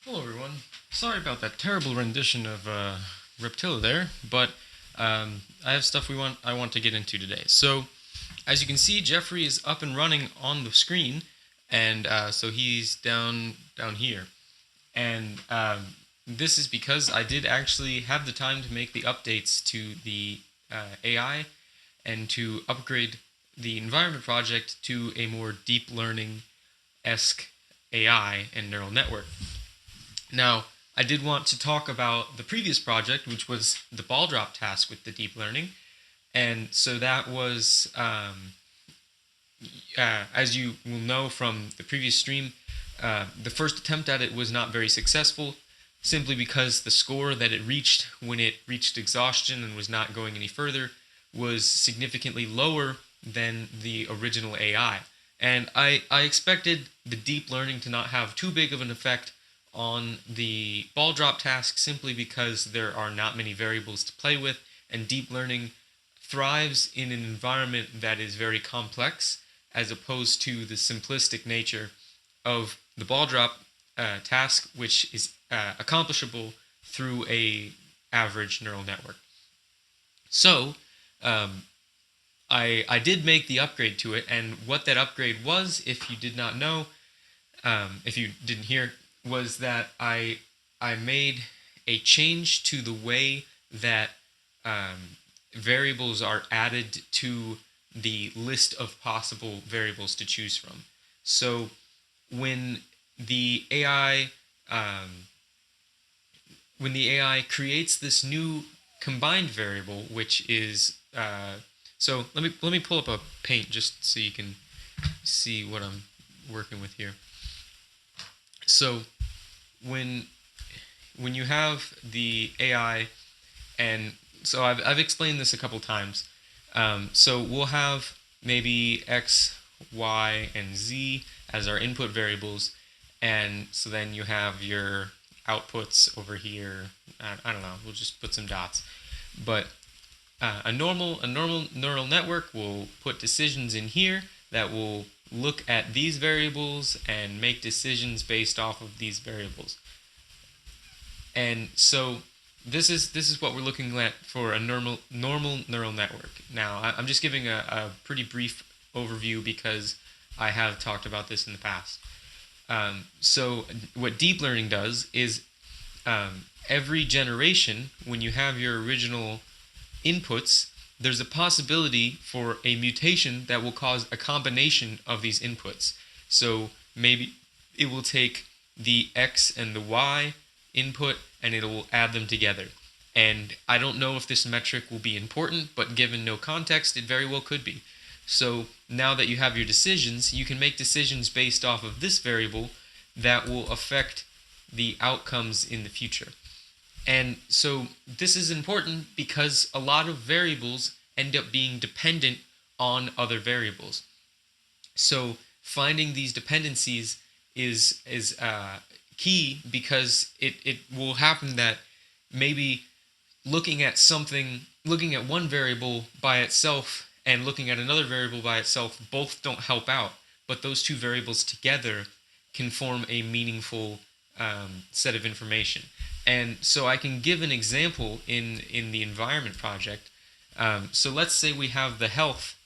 Hello, everyone. Sorry about that terrible rendition of Reptilla there, but I have stuff I want to get into today. So, as you can see, Jeffrey is up and running on the screen, and so he's down here. And this is because I did actually have the time to make the updates to the AI and to upgrade the environment project to a more deep learning esque AI and neural network. Now, I did want to talk about the previous project, which was the ball drop task with the deep learning. And so that was, as you will know from the previous stream, the first attempt at it was not very successful, simply because the score that it reached when it reached exhaustion and was not going any further was significantly lower than the original AI. And I expected the deep learning to not have too big of an effect on the ball drop task simply because there are not many variables to play with, and deep learning thrives in an environment that is very complex as opposed to the simplistic nature of the ball drop task, which is accomplishable through a average neural network. So I did make the upgrade to it, and what that upgrade was, if you did not know, if you didn't hear, was that I made a change to the way that variables are added to the list of possible variables to choose from. So when the AI um, when the AI creates this new combined variable, which is so let me pull up a paint just so you can see what I'm working with here. So when when you have the AI, and so I've explained this a couple times. So we'll have maybe x, y, and z as our input variables, and so then you have your outputs over here. I don't know. We'll just put some dots, but a normal neural network will put decisions in here that will look at these variables and make decisions based off of these variables. And so this is what we're looking at for a normal neural network. Now I'm just giving a pretty brief overview because I have talked about this in the past. So what deep learning does is every generation, when you have your original inputs, there's a possibility for a mutation that will cause a combination of these inputs. So maybe it will take the X and the Y input and it will add them together. And I don't know if this metric will be important, but given no context, it very well could be. So now that you have your decisions, you can make decisions based off of this variable that will affect the outcomes in the future. And so this is important because a lot of variables end up being dependent on other variables. So finding these dependencies is key because it will happen that maybe looking at one variable by itself and looking at another variable by itself both don't help out, but those two variables together can form a meaningful set of information. And so I can give an example in the environment project. So let's say we have the health,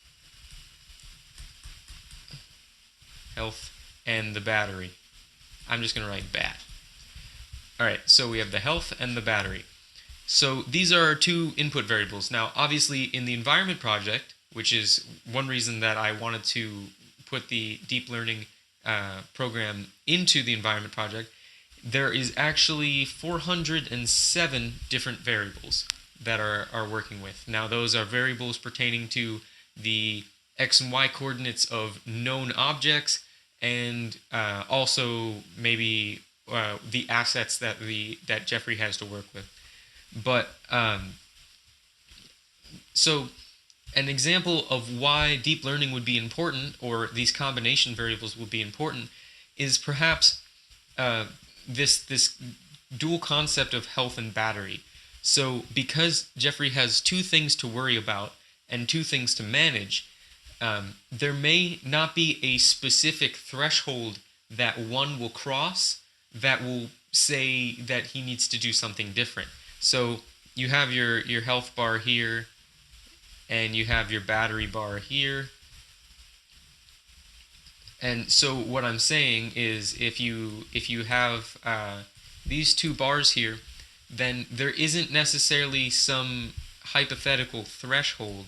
and the battery. I'm just going to write bat. All right, so we have the health and the battery. So these are our two input variables. Now, obviously, in the environment project, which is one reason that I wanted to put the deep learning program into the environment project, there is actually 407 different variables that are working with. Now, those are variables pertaining to the x and y coordinates of known objects, and also maybe the assets that Jeffrey has to work with. But so an example of why deep learning would be important, or these combination variables would be important, is perhaps uh, this dual concept of health and battery. So because Jeffrey has two things to worry about and two things to manage, there may not be a specific threshold that one will cross that will say that he needs to do something different. So you have your health bar here, and you have your battery bar here. And so what I'm saying is, if you have these two bars here, then there isn't necessarily some hypothetical threshold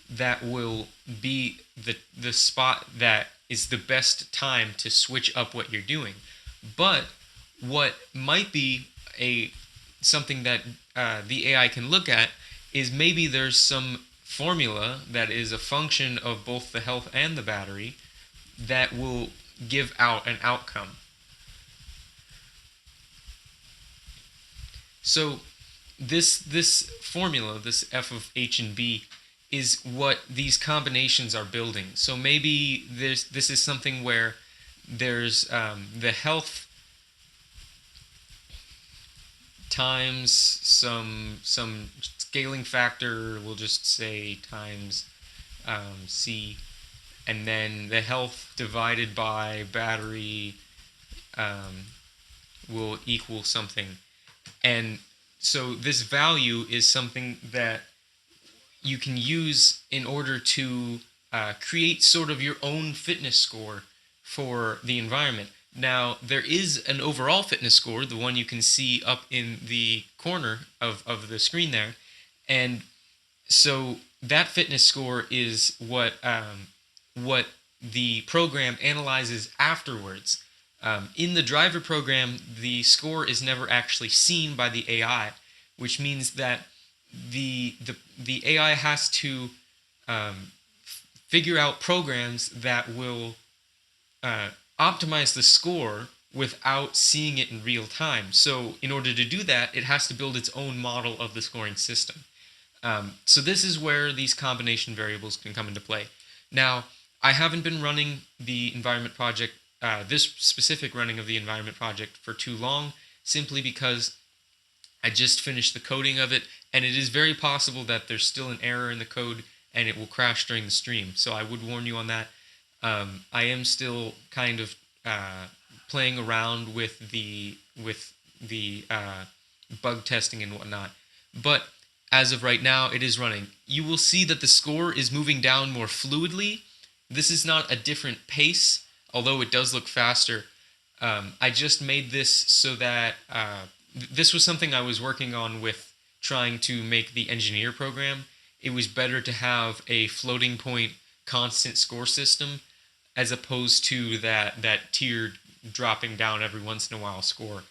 that will be the spot that is the best time to switch up what you're doing. But what might be a something that the AI can look at is maybe there's some formula that is a function of both the health and the battery that will give out an outcome. So this formula, this f of h and b, is what these combinations are building. So maybe this is something where there's the health times some scaling factor. We'll just say times c, and then the health divided by battery will equal something. And so this value is something that you can use in order to create sort of your own fitness score for the environment. Now, there is an overall fitness score, the one you can see up in the corner of the screen there. And so that fitness score is what the program analyzes afterwards. In the driver program, the score is never actually seen by the AI, which means that the AI has to figure out programs that will optimize the score without seeing it in real time. So in order to do that, it has to build its own model of the scoring system. So this is where these combination variables can come into play. Now, I haven't been running the environment project, this specific running of the environment project, for too long, simply because I just finished the coding of it, and it is very possible that there's still an error in the code and it will crash during the stream. So I would warn you on that. I am still kind of playing around with the bug testing and whatnot, but as of right now, it is running. You will see that the score is moving down more fluidly. This is not a different pace, although it does look faster. I just made this so that this was something I was working on with trying to make the engineer program. It was better to have a floating point constant score system as opposed to that tiered dropping down every once in a while score.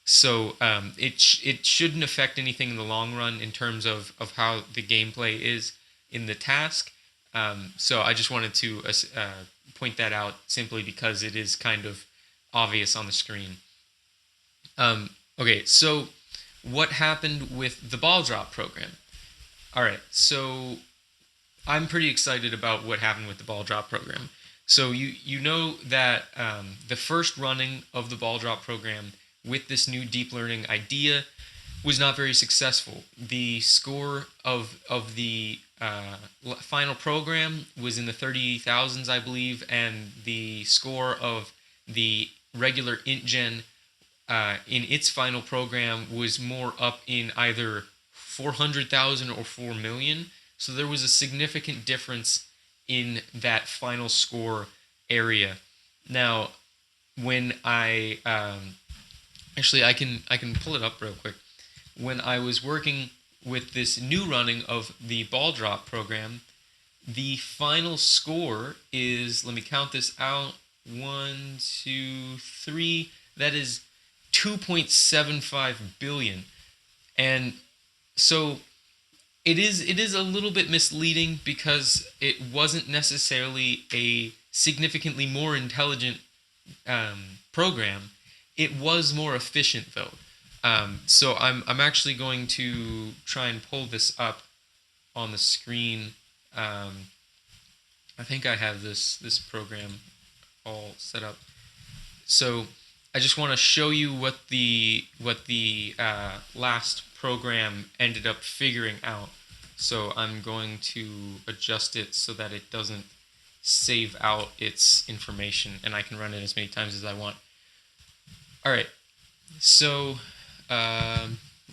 So it shouldn't affect anything in the long run in terms of how the gameplay is in the task. So I just wanted to point that out simply because it is kind of obvious on the screen. Okay, so what happened with the ball drop program? All right, so I'm pretty excited about what happened with the ball drop program. So you know that the first running of the ball drop program with this new deep learning idea was not very successful. The score of the final program was in the 30,000s, I believe, and the score of the regular IntGen in its final program was more up in either 400,000 or 4 million. So there was a significant difference in that final score area. Now, when I actually I can pull it up real quick. When I was working with this new running of the ball drop program, the final score is, let me count this out, 1, 2, 3, that is 2.75 billion. And so it is a little bit misleading because it wasn't necessarily a significantly more intelligent program. It was more efficient though. So I'm actually going to try and pull this up on the screen. I think I have this program all set up. So I just want to show you what the last program ended up figuring out. So I'm going to adjust it so that it doesn't save out its information, and I can run it as many times as I want. All right. So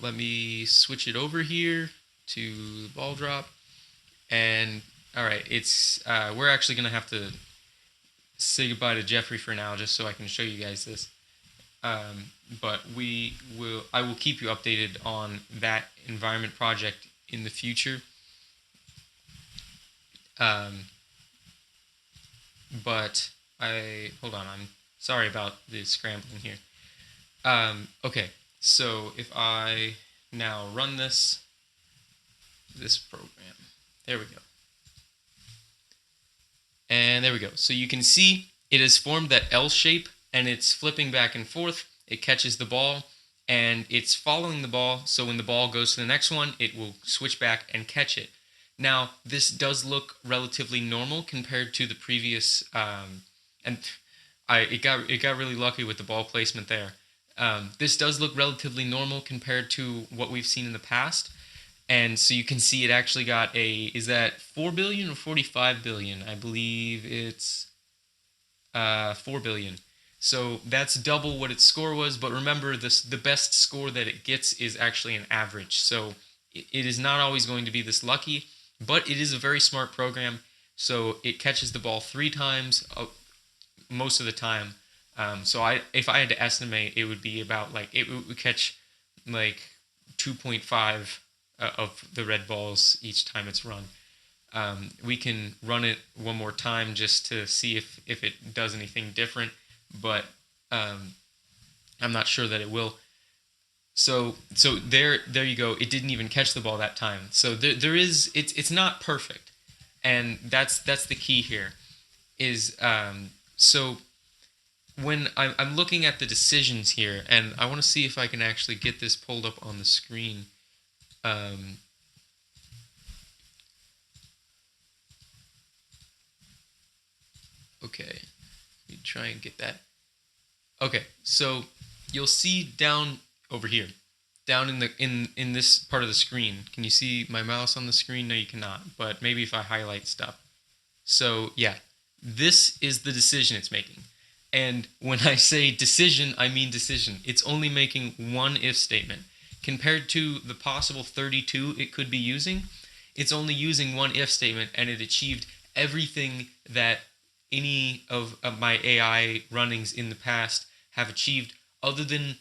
let me switch it over here to the ball drop. And all right, it's we're actually gonna have to say goodbye to Jeffrey for now, just so I can show you guys this. But I will keep you updated on that environment project in the future. Um, but hold on, I'm sorry about the scrambling here. Okay, so if I now run this program, there we go. And there we go. So you can see it has formed that L shape and it's flipping back and forth. It catches the ball and it's following the ball. So when the ball goes to the next one, it will switch back and catch it. Now, this does look relatively normal compared to the previous, and it got really lucky with the ball placement there. This does look relatively normal compared to what we've seen in the past. And so you can see it actually got is that 4 billion or 45 billion? I believe it's 4 billion. So that's double what its score was. But remember, the best score that it gets is actually an average. So it is not always going to be this lucky, but it is a very smart program. So it catches the ball 3 times most of the time. So if I had to estimate, it would be about like it would catch like 2.5 of the red balls each time it's run. We can run it one more time just to see if it does anything different, but I'm not sure that it will. So there you go. It didn't even catch the ball that time. So there is it's not perfect, and that's the key here. Is so when I'm looking at the decisions here, and I want to see if I can actually get this pulled up on the screen. Um, okay, let me try and get that. Okay, so you'll see down over here, down in this part of the screen. Can you see my mouse on the screen? No, you cannot. But maybe if I highlight stuff. So yeah, this is the decision it's making. And when I say decision, I mean decision. It's only making one if statement. Compared to the possible 32 it could be using, it's only using one if statement, and it achieved everything that any of my AI runnings in the past have achieved, other than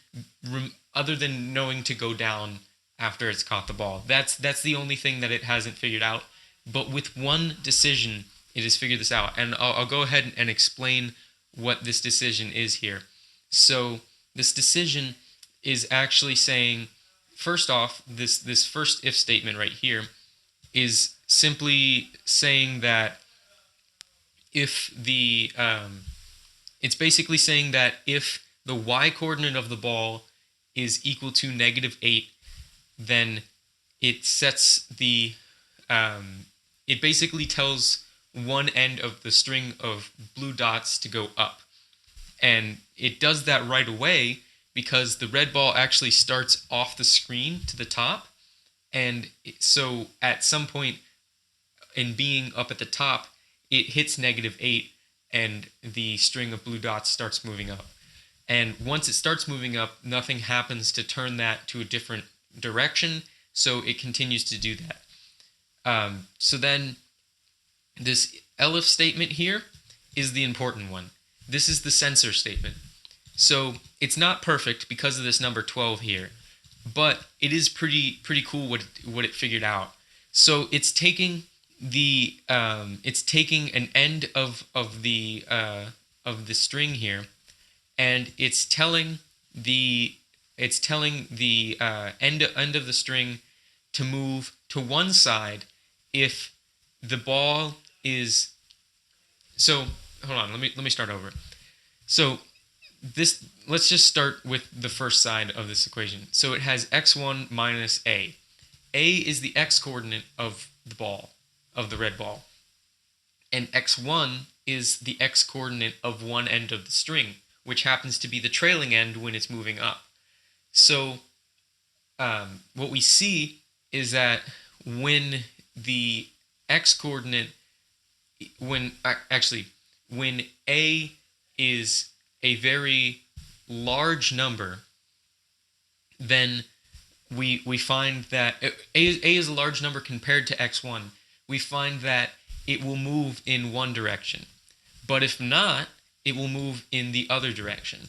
knowing to go down after it's caught the ball. That's the only thing that it hasn't figured out. But with one decision, it has figured this out, and I'll go ahead and explain what this decision is here. So this decision is actually saying, first off, this first if statement right here is simply saying that if the it's basically saying that if the y coordinate of the ball is equal to -8, then it sets the it basically tells one end of the string of blue dots to go up. And it does that right away because the red ball actually starts off the screen to the top. And so at some point in being up at the top, it hits -8 and the string of blue dots starts moving up. And once it starts moving up, nothing happens to turn that to a different direction. So it continues to do that. So then this elif statement here is the important one. This is the censor statement. So it's not perfect because of this number 12 here, but it is pretty cool what it figured out. So it's taking it's taking an end of the string here, and it's telling the end of the string to move to one side if the ball is. So hold on, let me start over. So this, let's just start with the first side of this equation. So it has x1 minus a. A is the x coordinate of the ball, of the red ball, and x1 is the x coordinate of one end of the string, which happens to be the trailing end when it's moving up. So what we see is that when the x coordinate, when a is a very large number, then we find that a is a large number compared to x1. We find that it will move in one direction, but if not, it will move in the other direction.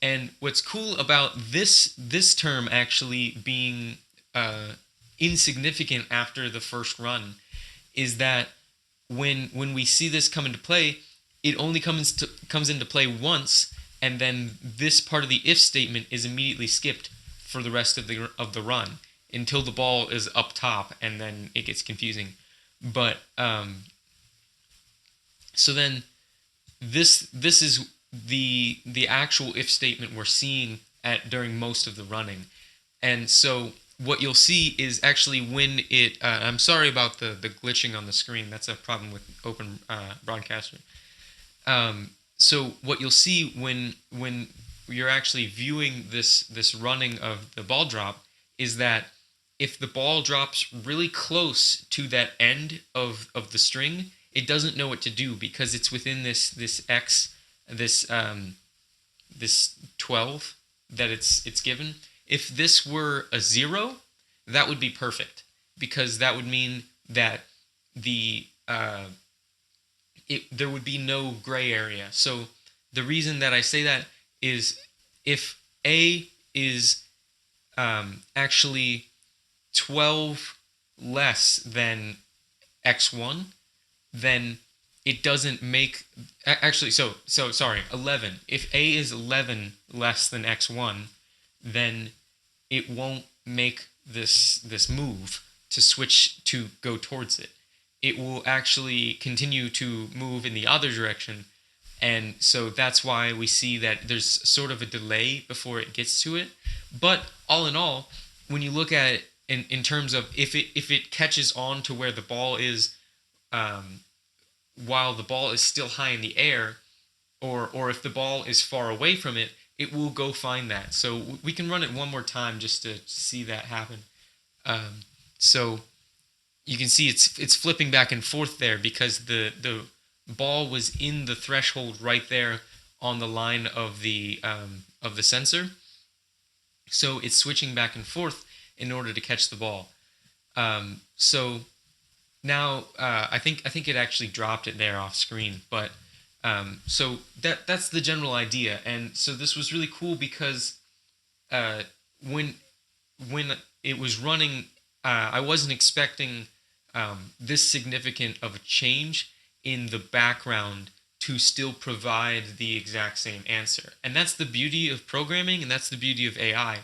And what's cool about this term actually being insignificant after the first run is that when we see this come into play, it only comes into play once, and then this part of the if statement is immediately skipped for the rest of the run until the ball is up top, and then it gets confusing. But so then this is the actual if statement we're seeing at during most of the running. And so what you'll see is actually when it I'm sorry about the glitching on the screen. That's a problem with Open Broadcaster. So what you'll see when you're actually viewing this running of the ball drop is that if the ball drops really close to that end of the string, it doesn't know what to do because it's within this x this 12 that it's given. If this were a 0, that would be perfect because that would mean that there would be no gray area. So the reason that I say that is if A is actually 12 less than x1, then it doesn't make actually so sorry 11. If A is 11 less than x1, then it won't make this move to switch to go towards it. It will actually continue to move in the other direction, and so that's why we see that there's sort of a delay before it gets to it. But all in all, when you look at it in terms of if it catches on to where the ball is while the ball is still high in the air, or if the ball is far away from it, it will go find that. So we can run it one more time just to see that happen. So you can see it's flipping back and forth there because the ball was in the threshold right there on the line of the sensor. So it's switching back and forth in order to catch the ball. So now I think it actually dropped it there off screen, but so that's the general idea. And so this was really cool because when it was running, I wasn't expecting this significant of a change in the background to still provide the exact same answer. And that's the beauty of programming, and that's the beauty of AI,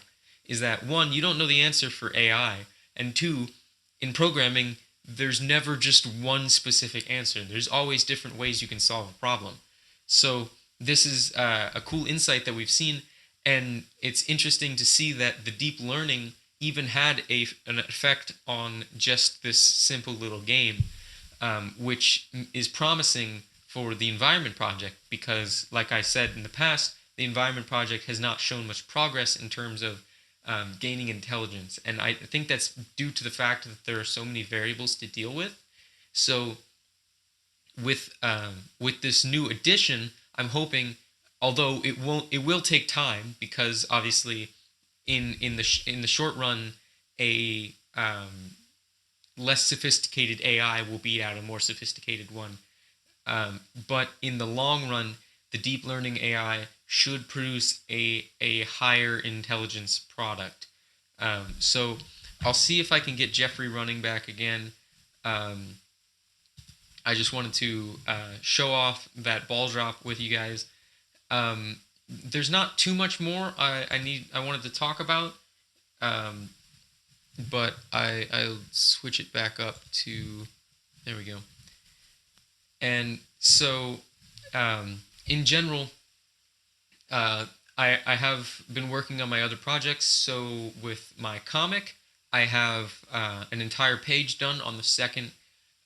is that one, you don't know the answer for AI, and two, in programming, there's never just one specific answer. There's always different ways you can solve a problem. So this is a cool insight that we've seen, and it's interesting to see that the deep learning even had an effect on just this simple little game, which is promising for the Environment Project because, like I said in the past, the Environment Project has not shown much progress in terms of gaining intelligence. And I think that's due to the fact that there are so many variables to deal with. So with this new addition, I'm hoping, although it will take time because obviously in the short run, a less sophisticated AI will beat out a more sophisticated one. But in the long run, the deep learning AI should produce a higher intelligence product. So I'll see if I can get Jeffrey running back again. I just wanted to show off that ball drop with you guys. There's not too much more I wanted to talk about, but I'll switch it back up to, there we go. And so in general, I have been working on my other projects. So with my comic, I have an entire page done on the second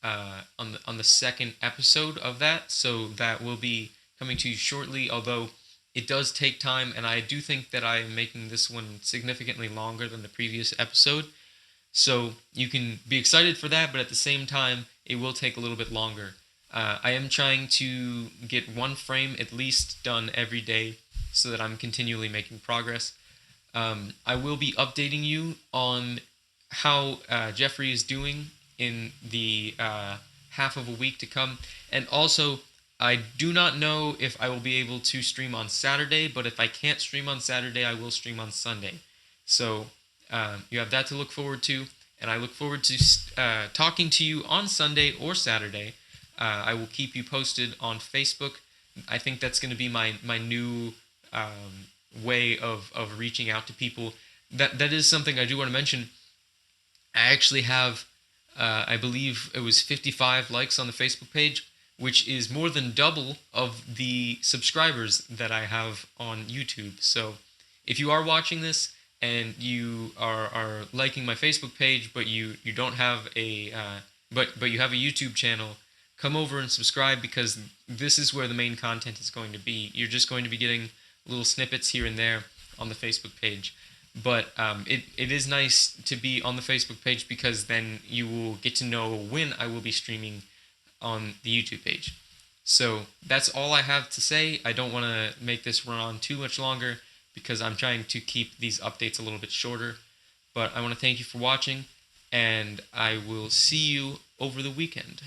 on the second episode of that. So that will be coming to you shortly. Although it does take time, and I do think that I am making this one significantly longer than the previous episode. So you can be excited for that, but at the same time, it will take a little bit longer. I am trying to get one frame at least done every day so that I'm continually making progress. I will be updating you on how Jeffrey is doing in the half of a week to come. And also, I do not know if I will be able to stream on Saturday, but if I can't stream on Saturday, I will stream on Sunday. So you have that to look forward to. And I look forward to talking to you on Sunday or Saturday. I will keep you posted on Facebook. I think that's going to be my new way of reaching out to people. That is something I do want to mention. I actually have, I believe it was 55 likes on the Facebook page, which is more than double of the subscribers that I have on YouTube. So if you are watching this and you are liking my Facebook page, but you don't have a but you have a YouTube channel, come over and subscribe, because this is where the main content is going to be. You're just going to be getting little snippets here and there on the Facebook page. But it is nice to be on the Facebook page, because then you will get to know when I will be streaming on the YouTube page. So that's all I have to say. I don't want to make this run on too much longer, because I'm trying to keep these updates a little bit shorter. But I want to thank you for watching, and I will see you over the weekend.